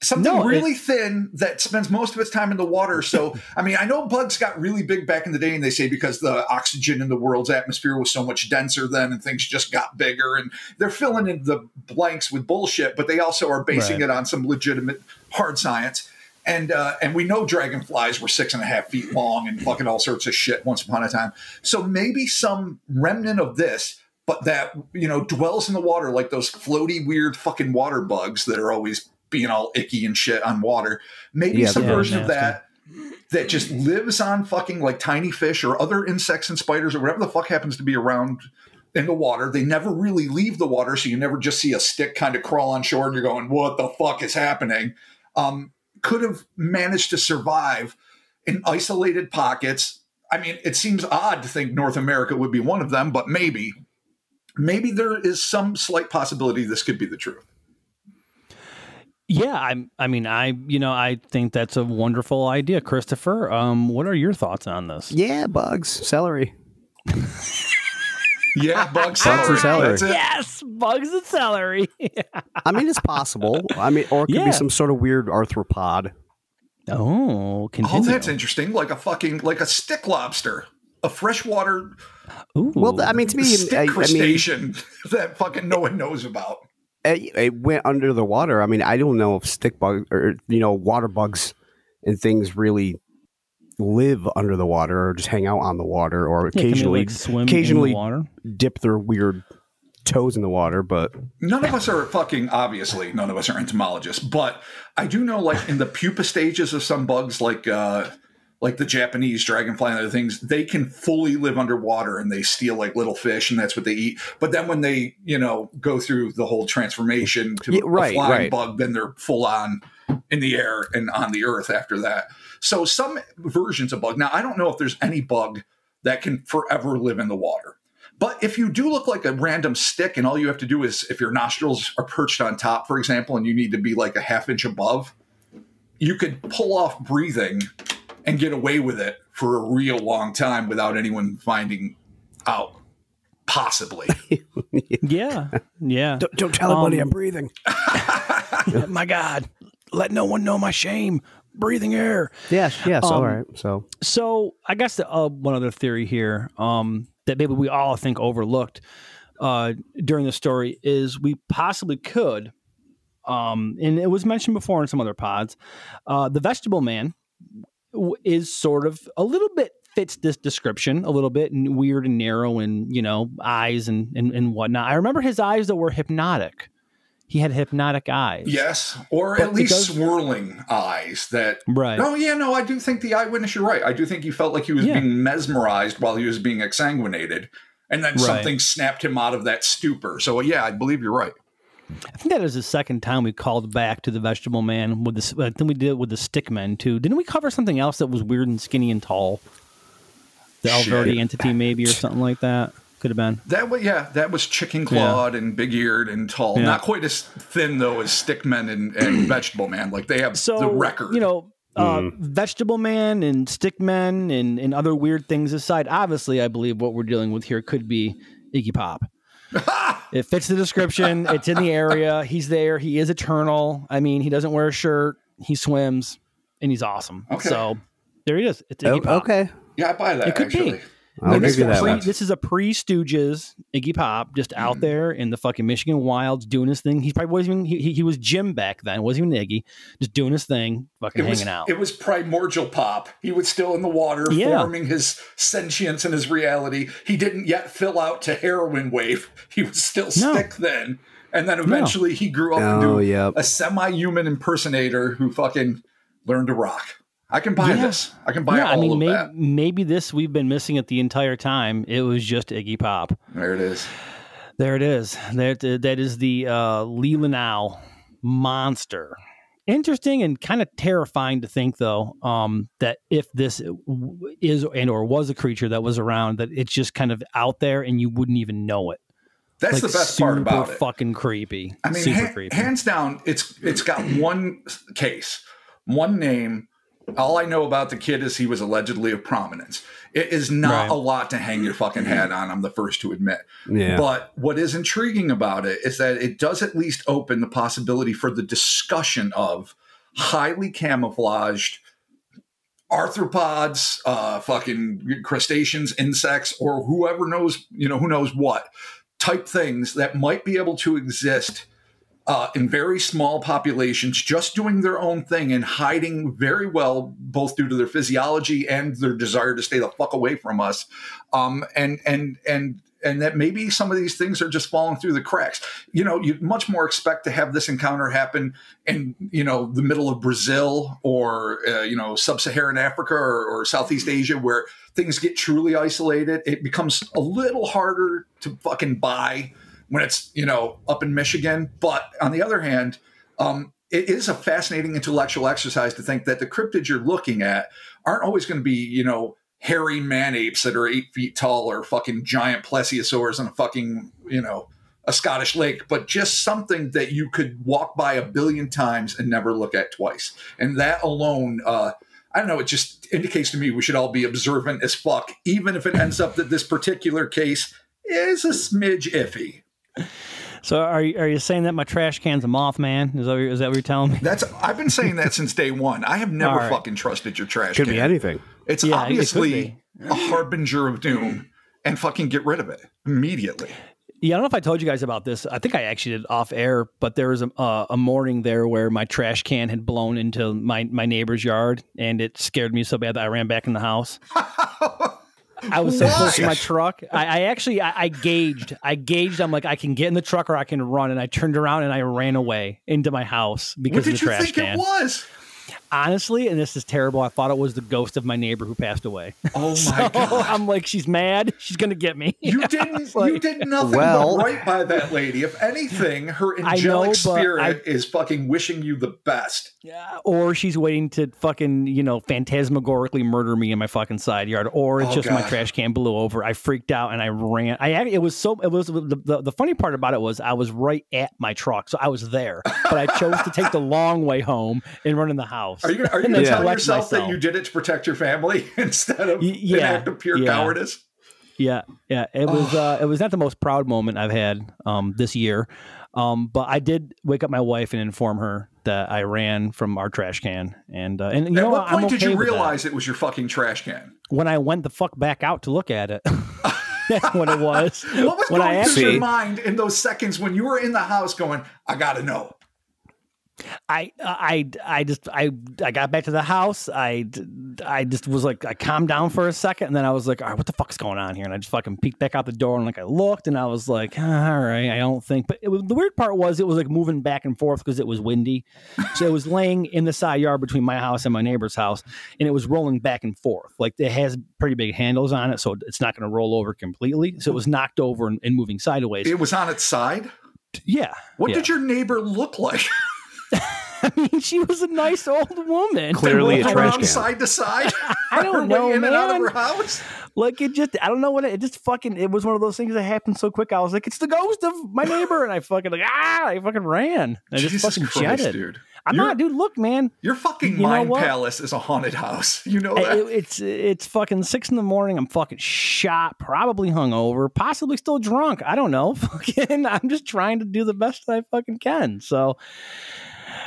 Something really thin that spends most of its time in the water. So, I mean, I know bugs got really big back in the day, and they say because the oxygen in the world's atmosphere was so much denser then and things just got bigger. And they're filling in the blanks with bullshit, but they also are basing it on some legitimate hard science. And we know dragonflies were 6.5 feet long and fucking all sorts of shit once upon a time. So maybe some remnant of this, but that, dwells in the water like those floaty, weird fucking water bugs that are always being all icky and shit on water. Maybe some version of that just lives on fucking like tiny fish or other insects and spiders or whatever the fuck happens to be around in the water. They never really leave the water, so you never just see a stick kind of crawl on shore and you're going, what the fuck is happening? Could have managed to survive in isolated pockets. I mean, it seems odd to think North America would be one of them, but maybe there is some slight possibility this could be the truth. Yeah, I think that's a wonderful idea, Christopher. What are your thoughts on this? Yeah, bugs, celery. Yeah, bugs and celery. Yes, bugs and celery. I mean, it's possible. I mean, or it could be some sort of weird arthropod. Oh, continue. Oh, that's interesting. Like a stick lobster, a freshwater. Ooh. Well, I mean, to me, stick crustacean that fucking no one knows about. It went under the water. I mean, I don't know if stick bug or water bugs and things really live under the water or just hang out on the water or occasionally swim in the water, dip their weird toes in the water. But none of us are entomologists, but I do know, like in the pupa stages of some bugs, like the Japanese dragonfly and other things, they can fully live underwater and they steal like little fish and that's what they eat. But then when they, go through the whole transformation to a flying bug, then they're full on in the air and on the earth after that. So some versions of bug. Now, I don't know if there's any bug that can forever live in the water. But if you do look like a random stick and all you have to do is, if your nostrils are perched on top, for example, and you need to be like a half inch above, you could pull off breathing and get away with it for a real long time without anyone finding out, possibly. Yeah. Don't tell anybody I'm breathing. My God, let no one know my shame. Breathing air. Yes. All right. So I guess one other theory here that maybe we all think overlooked during the story is we possibly could, and it was mentioned before in some other pods, the vegetable man is sort of a little bit fits this description a little bit, and weird and narrow and eyes and whatnot. I remember his eyes that were hypnotic. he had hypnotic eyes. Yes, or at least swirling eyes. That right. Oh yeah, no, I do think the eyewitness. You're right. I do think he felt like he was being mesmerized while he was being exsanguinated, and then something snapped him out of that stupor. So yeah, I believe you're right. I think that was the second time we called back to the Vegetable Man with this. I think we did it with the Stickmen too. Didn't we cover something else that was weird and skinny and tall? The Alverdi entity, maybe, or something like that. Could have been. That was chicken clawed and big eared and tall. Yeah. Not quite as thin though as Stickmen and Vegetable Man. Like they have the record. You know, Vegetable Man and Stickmen and other weird things aside, obviously, I believe what we're dealing with here could be Iggy Pop. It fits the description. It's in the area. He's there. He is eternal. I mean, he doesn't wear a shirt. He swims, and he's awesome. Okay. So there he is. It's Iggy Pop. Okay. Yeah, I buy that. It could be. I'll give you that one. This is a pre-Stooges Iggy Pop, just out there in the fucking Michigan wilds doing his thing. He probably wasn't even, he was Jim back then, wasn't even Iggy, just doing his thing, hanging out. It was primordial Pop. He was still in the water, forming his sentience and his reality. He didn't yet fill out to heroin wave. He was still stick then. And then eventually he grew up into a semi-human impersonator who fucking learned to rock. I can buy this. I can buy all of that. Maybe this, we've been missing it the entire time. It was just Iggy Pop. There it is. There it is. That is the Leelanau Monster. Interesting and kind of terrifying to think, though, that if this is and or was a creature that was around, that it's just kind of out there and you wouldn't even know it. That's the best part about it. Super fucking creepy. I mean, creepy. Hands down, it's got one case, one name. All I know about the kid is he was allegedly of prominence. It is not a lot to hang your fucking hat on, I'm the first to admit. Yeah. But what is intriguing about it is that it does at least open the possibility for the discussion of highly camouflaged arthropods, fucking crustaceans, insects, or whoever knows, who knows what type things that might be able to exist in very small populations, just doing their own thing and hiding very well, both due to their physiology and their desire to stay the fuck away from us. And that maybe some of these things are just falling through the cracks. You'd much more expect to have this encounter happen in, the middle of Brazil or, sub-Saharan Africa or Southeast Asia, where things get truly isolated. It becomes a little harder to fucking buy when it's, up in Michigan. But on the other hand, it is a fascinating intellectual exercise to think that the cryptids you're looking at aren't always going to be, hairy man apes that are 8 feet tall or fucking giant plesiosaurs in a fucking, a Scottish lake, but just something that you could walk by 1 billion times and never look at twice. And that alone, I don't know, it just indicates to me we should all be observant as fuck, even if it ends up that this particular case is a smidge iffy. So are you saying that my trash can's a Mothman? Is that what you're telling me? I've been saying that since day one. I have never fucking trusted your trash can. Could be anything. It's obviously a harbinger of doom, and fucking get rid of it immediately. Yeah, I don't know if I told you guys about this. I think I actually did off air, but there was a morning there where my trash can had blown into my neighbor's yard, and it scared me so bad that I ran back in the house. I was so close to my truck. I gauged. I'm like, I can get in the truck or I can run. And I turned around and I ran away into my house because of the trash can. What did you think it was? Honestly, and this is terrible, I thought it was the ghost of my neighbor who passed away. Oh my God. I'm like, she's mad. She's going to get me. You did nothing but right by that lady. If anything, her angelic spirit is fucking wishing you the best. Yeah, or she's waiting to fucking, phantasmagorically murder me in my fucking side yard. Or it's just my trash can blew over. I freaked out and I ran. The funny part about it was I was right at my truck. So I was there, but I chose to take the long way home and run in the house. Are you going to tell yourself that you did it to protect your family instead of an act of pure cowardice? Yeah. It was not the most proud moment I've had this year, but I did wake up my wife and inform her that I ran from our trash can. And at what point did you realize it was your fucking trash can? When I went the fuck back out to look at it. That's what it was. What was going through your mind in those seconds when you were in the house going, I got to know? I got back to the house. I just was like, I calmed down for a second, and then I was like, all right, what the fuck's going on here? And I just fucking peeked back out the door, and like I looked, and I was like, all right, I don't think. But the weird part was it was like moving back and forth because it was windy, so it was laying in the side yard between my house and my neighbor's house, and it was rolling back and forth. Like it has pretty big handles on it, so it's not going to roll over completely. So it was knocked over and moving sideways. It was on its side? Yeah. What did your neighbor look like? I mean, she was a nice old woman. Clearly a trash can. Side to side. I don't know, in man. and out of her house. Like it just, I don't know what it just fucking. It was one of those things that happened so quick. I was like, it's the ghost of my neighbor, and I fucking I fucking ran. I just fucking jetted. Dude. I'm not, dude. Look, man. Your fucking mind palace is a haunted house. You know that. It's fucking 6 a.m. I'm fucking shot, probably hungover, possibly still drunk. I don't know. Fucking, I'm just trying to do the best I fucking can. So.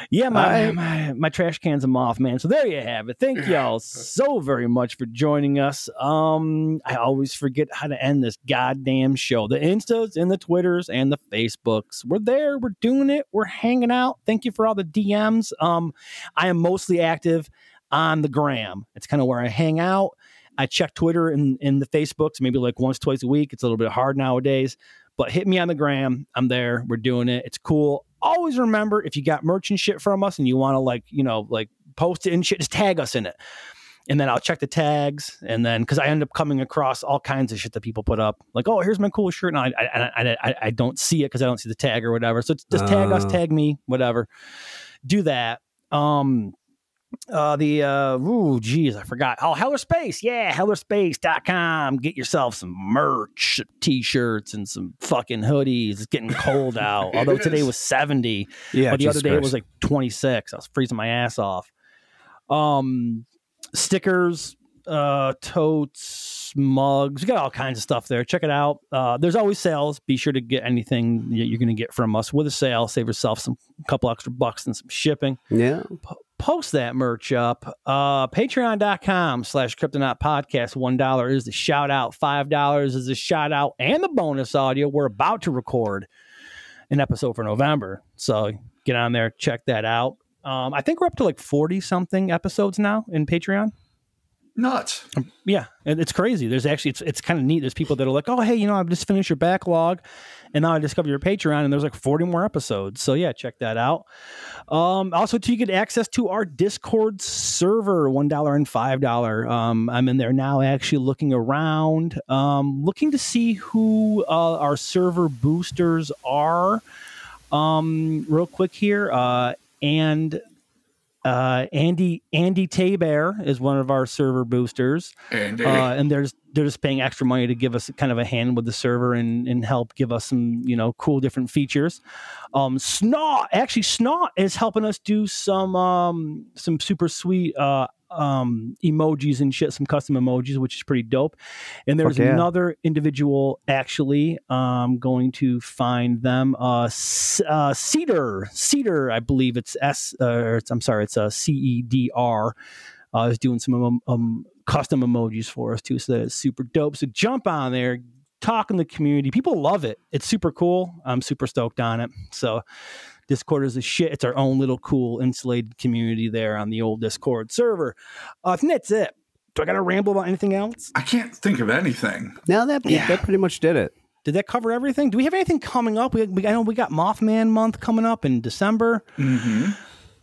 Yeah, my trash can's a moth, man. So there you have it. Thank y'all so very much for joining us. I always forget how to end this goddamn show. The Instas and the Twitters and the Facebooks. We're there. We're doing it. We're hanging out. Thank you for all the DMs. I am mostly active on the gram. It's kind of where I hang out. I check Twitter and the Facebooks maybe like once, twice a week. It's a little bit hard nowadays. But hit me on the gram. I'm there. We're doing it. It's cool. Always remember, if you got merch and shit from us and you want to like post it and shit, just tag us in it. And then I'll check the tags. And then, because I end up coming across all kinds of shit that people put up. Like, oh, here's my cool shirt. And I don't see it because I don't see the tag or whatever. So just tag us, tag me, whatever. Do that. I forgot. Oh, Heller Space. Yeah, hellerspace.com. Get yourself some merch, t-shirts, and some fucking hoodies. It's getting cold out. Although today was 70. Yeah, but the other day it was like 26. I was freezing my ass off. Stickers, totes, mugs. We got all kinds of stuff there. Check it out. There's always sales. Be sure to get anything you're going to get from us with a sale. Save yourself a couple extra bucks and some shipping. Yeah. Post that merch up. Patreon.com/Kryptonaut Podcast. $1 is the shout out. $5 is the shout out and the bonus audio. We're about to record an episode for November. So get on there. Check that out. I think we're up to like 40 something episodes now in Patreon. Nuts. Yeah, and it's crazy. There's actually, it's kind of neat. There's people that are like, oh, hey, I've just finished your backlog, and now I discovered your Patreon, and there's like 40 more episodes. So yeah, check that out. Also, you get access to our Discord server, $1 and $5. I'm in there now, actually looking around, looking to see who our server boosters are. Real quick here, and Andy Taber is one of our server boosters, and they're just paying extra money to give us kind of a hand with the server and help give us some cool different features. Snot is helping us do some super sweet emojis and shit, some custom emojis, which is pretty dope. And there's another individual, actually, going to find them. Cedar, I believe it's it's CEDR, is doing some custom emojis for us too. So that is super dope. So jump on there, talk in the community. People love it. It's super cool. I'm super stoked on it. So Discord is a shit. It's our own little cool insulated community there on the old Discord server. I think that's it. Do I got to ramble about anything else? I can't think of anything. No, that pretty much did it. Did that cover everything? Do we have anything coming up? I know we got Mothman month coming up in December. Mm-hmm.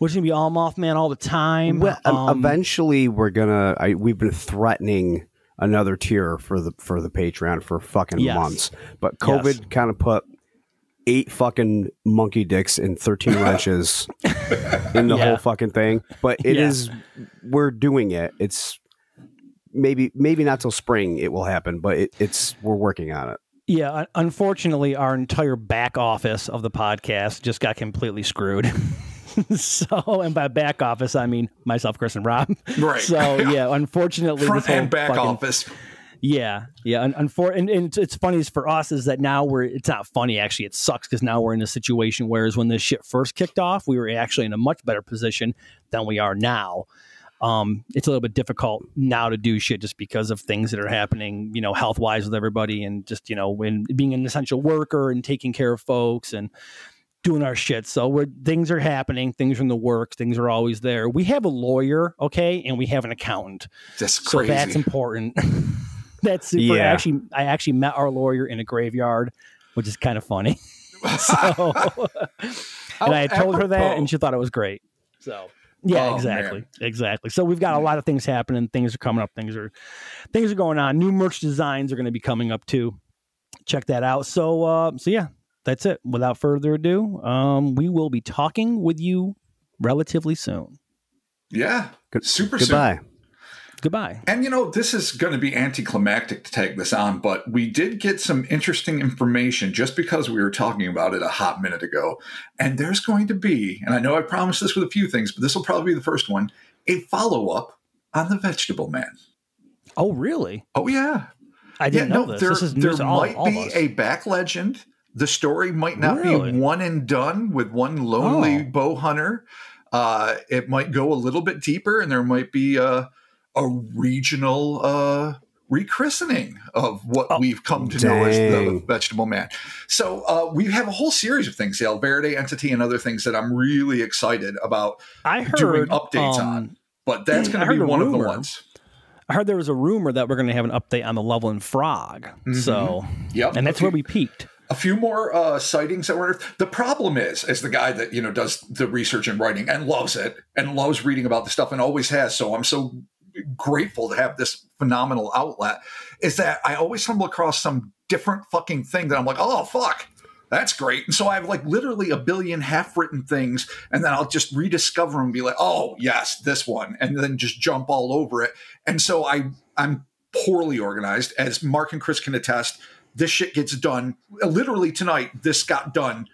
We're going to be all Mothman all the time. Well, eventually we've been threatening another tier for the Patreon for fucking months. But COVID kind of put 8 fucking monkey dicks and 13 wrenches in the whole fucking thing. But we're doing it. It's maybe not till spring it will happen, but we're working on it. Yeah, unfortunately, our entire back office of the podcast just got completely screwed. So, and by back office, I mean myself, Chris, and Rob. Right. So, yeah, unfortunately, front and back office. Yeah. And it's funny for us is that now it's not funny, actually. It sucks because now we're in a situation whereas when this shit first kicked off, we were actually in a much better position than we are now. It's a little bit difficult now to do shit just because of things that are happening, health wise with everybody and just, when being an essential worker and taking care of folks and doing our shit. So things are happening, things are in the works, things are always there. We have a lawyer, okay, and we have an accountant. That's crazy. So that's important. That's super. Yeah. I actually met our lawyer in a graveyard, which is kind of funny. So, and I told her that, and she thought it was great. So yeah, exactly. So we've got a lot of things happening. Things are coming up. Things are going on. New merch designs are going to be coming up too. Check that out. So yeah, that's it. Without further ado, we will be talking with you relatively soon. Yeah, super Goodbye. soon. Goodbye. And, this is going to be anticlimactic to tag this on, but we did get some interesting information just because we were talking about it a hot minute ago. And there's going to be, and I know I promised this with a few things, but this will probably be the first one, a follow-up on the Vegetable Man. Oh, really? Oh, yeah. I didn't know this. This is news there to all might be a back legend. The story might not be one and done with one lonely bow hunter. It might go a little bit deeper, and there might be a regional rechristening of what we've come to know as the Vegetable Man. So we have a whole series of things, the El Verde entity and other things that I'm really excited about doing updates on. But that's going to be one of the ones. I heard there was a rumor that we're going to have an update on the Loveland Frog. Mm-hmm. So, and that's where we peaked. A few more sightings that were. The problem is, as the guy that does the research and writing and loves it and loves reading about the stuff and always has. So I'm so grateful to have this phenomenal outlet. Is that I always stumble across some different fucking thing that I'm like, oh fuck, that's great. And so I have like literally a billion half-written things, and then I'll just rediscover them and be like, oh yes, this one, and then just jump all over it. And so I'm poorly organized, as Mark and Chris can attest. This shit gets done. Literally tonight, this got done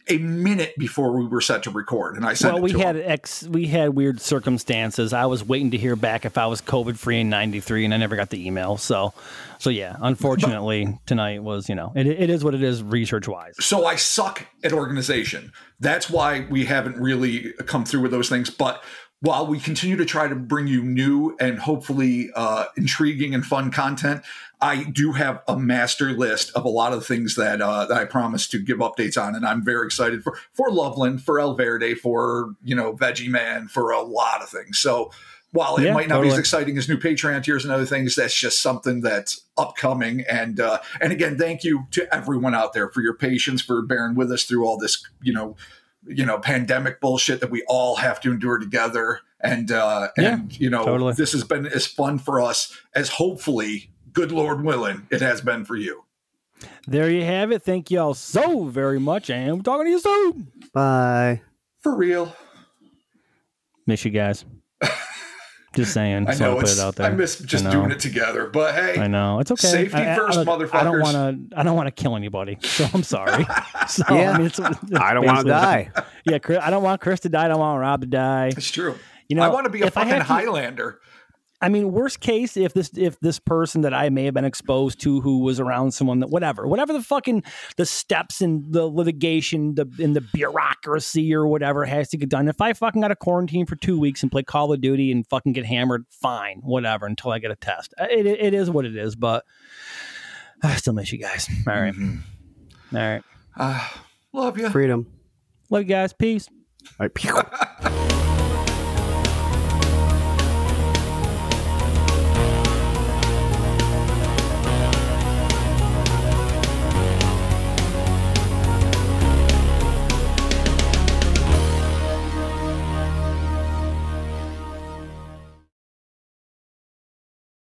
a minute before we were set to record, and I sent it to him. We had weird circumstances. I was waiting to hear back if I was COVID free in '93, and I never got the email. So yeah, unfortunately, tonight was it is what it is research wise. So I suck at organization. That's why we haven't really come through with those things. But while we continue to try to bring you new and hopefully intriguing and fun content, I do have a master list of a lot of things that I promised to give updates on, and I'm very excited for Loveland, for El Verde, for Veggie Man, for a lot of things. So while it might not be as exciting as new Patreon tiers and other things, that's just something that's upcoming. And again, thank you to everyone out there for your patience, for bearing with us through all this pandemic bullshit that we all have to endure together. And this has been as fun for us as hopefully, good Lord willing, it has been for you. There you have it. Thank you all so very much. And we're talking to you soon. Bye. For real. Miss you guys. Just saying. I know put it out there. I miss just doing it together, but hey, I know it's okay. Safety first, motherfuckers. I don't want to kill anybody, so I'm sorry. So, yeah, it's I don't want to die. Yeah, I don't want Chris to die. I don't want Rob to die. It's true. I want to be a fucking Highlander. I mean, worst case, if this person that I may have been exposed to, who was around someone that whatever the steps in the litigation, in the bureaucracy or whatever has to get done. If I fucking got to quarantine for 2 weeks and play Call of Duty and fucking get hammered, fine, whatever, until I get a test. It is what it is, but I still miss you guys. All right. Mm-hmm. All right. Love you. Freedom. Love you guys. Peace. All right.